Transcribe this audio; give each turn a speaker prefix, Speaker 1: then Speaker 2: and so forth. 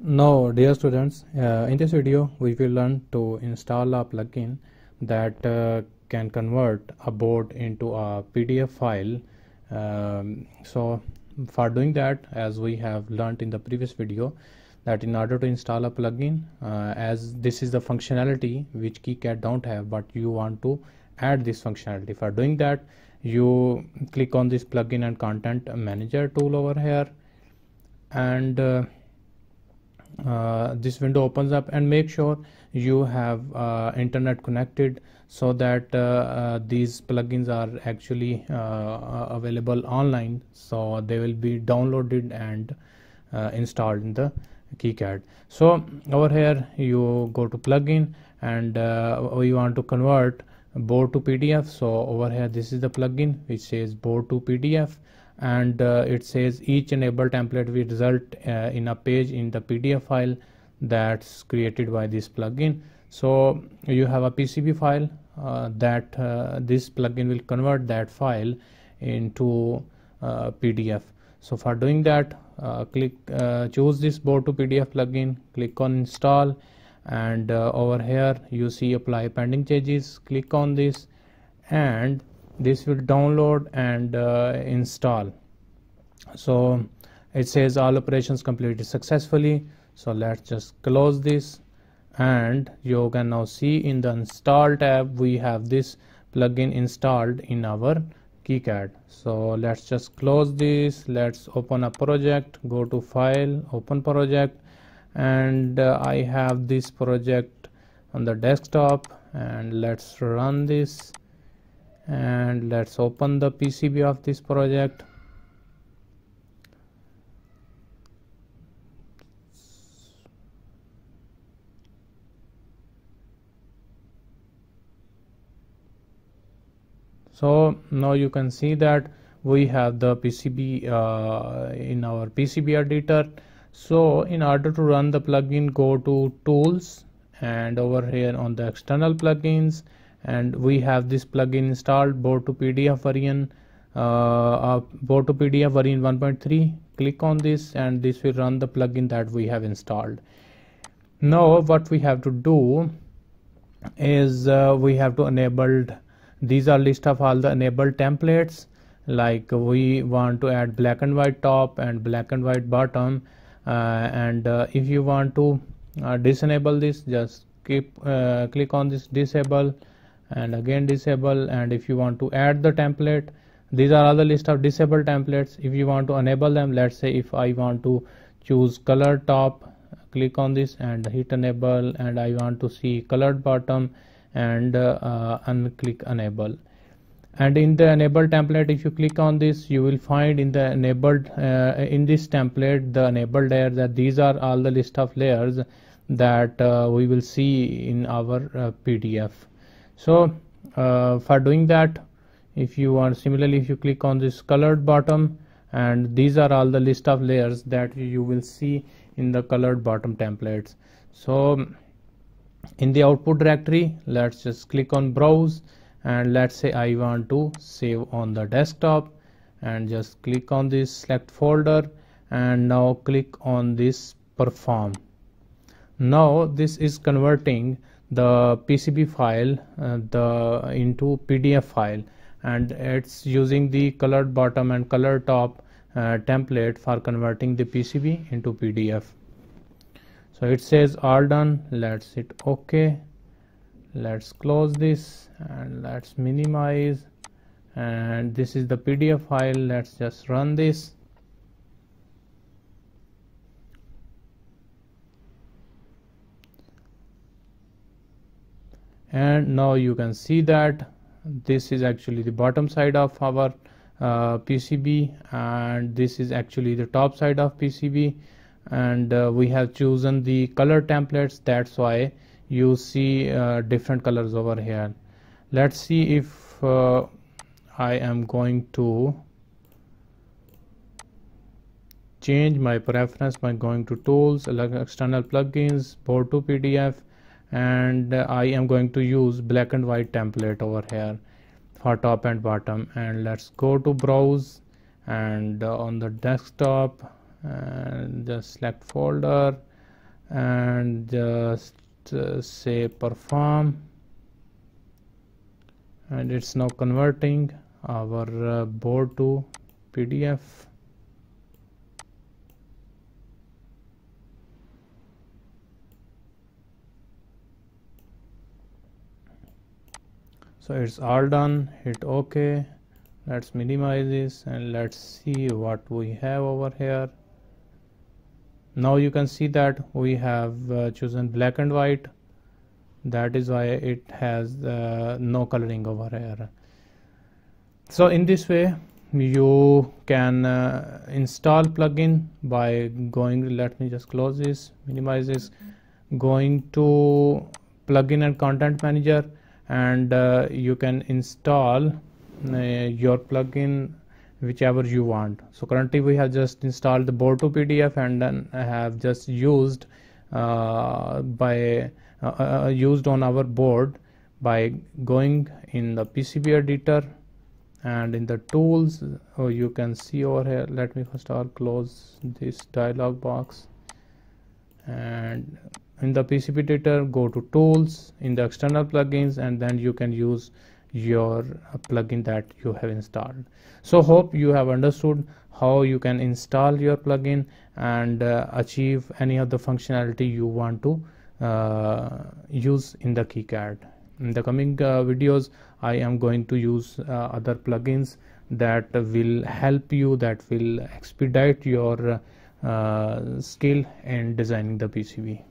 Speaker 1: Now, dear students, in this video we will learn to install a plugin that can convert a board into a PDF file. So for doing that, as we have learned in the previous video, that in order to install a plugin, as this is the functionality which KiCad don't have, but you want to add this functionality. For doing that, you click on this plugin and content manager tool over here, and this window opens up, and make sure you have internet connected so that these plugins are actually available online, so they will be downloaded and installed in the KiCad. So over here you go to plugin, and we want to convert board to PDF. So over here this is the plugin which says board to PDF, and it says each enabled template will result in a page in the PDF file that's created by this plugin. So you have a PCB file that this plugin will convert that file into PDF. So for doing that, choose this board to PDF plugin, click on install, and over here you see apply pending changes. Click on this, and this will download and install. So it says all operations completed successfully. So let's just close this, and you can now see in the install tab we have this plugin installed in our KiCad. So let's just close this. Let's open a project, go to file, open project, and I have this project on the desktop, and let's run this, and let's open the PCB of this project. So now you can see that we have the PCB in our PCB editor. So in order to run the plugin, go to tools, and over here on the external plugins, and we have this plugin installed, board to PDF version, board to PDF version 1.3. click on this, and this will run the plugin that we have installed. Now what we have to do is we have to enable, these are list of all the enabled templates. Like we want to add black and white top and black and white bottom, and if you want to disable this, just click on this disable, and again disable. And if you want to add the template, these are all the list of disabled templates. If you want to enable them, let's say if I want to choose color top, click on this and hit enable, and I want to see colored bottom, and unclick enable. And in the enabled template, if you click on this, you will find in the enabled in this template the enabled layer, that these are all the list of layers that we will see in our PDF. So for doing that, if you want, similarly if you click on this colored bottom, and these are all the list of layers that you will see in the colored bottom templates. So in the output directory, let's just click on browse, and let's say I want to save on the desktop, and just click on this select folder, and now click on this perform. Now this is converting the PCB file into PDF file, and it's using the colored bottom and colored top template for converting the PCB into PDF. So it says all done. Let's hit OK. Let's close this, and let's minimize, and this is the PDF file. Let's just run this. And now you can see that this is actually the bottom side of our PCB, and this is actually the top side of PCB, and we have chosen the color templates. That's why you see different colors over here. Let's see if I am going to change my preference by going to tools, external plugins, board to PDF, and I am going to use black and white template over here for top and bottom. And let's go to browse, and on the desktop, and just select folder, and just say perform, and it's now converting our board to PDF. So it's all done. Hit OK. Let's minimize this and let's see what we have over here. Now you can see that we have chosen black and white. That is why it has no coloring over here. So in this way you can install plugin by going, let me just close this, minimize this, going to plugin and content manager, and you can install your plugin whichever you want. So currently we have just installed the board to PDF, and then I have just used used on our board by going in the PCB editor and in the tools. You can see over here, let me first of all close this dialog box, and in the PCB editor go to tools, in the external plugins, and then you can use your plugin that you have installed. So hope you have understood how you can install your plugin and achieve any of the functionality you want to use in the KiCad. In the coming videos I am going to use other plugins that will help you, that will expedite your skill in designing the PCB.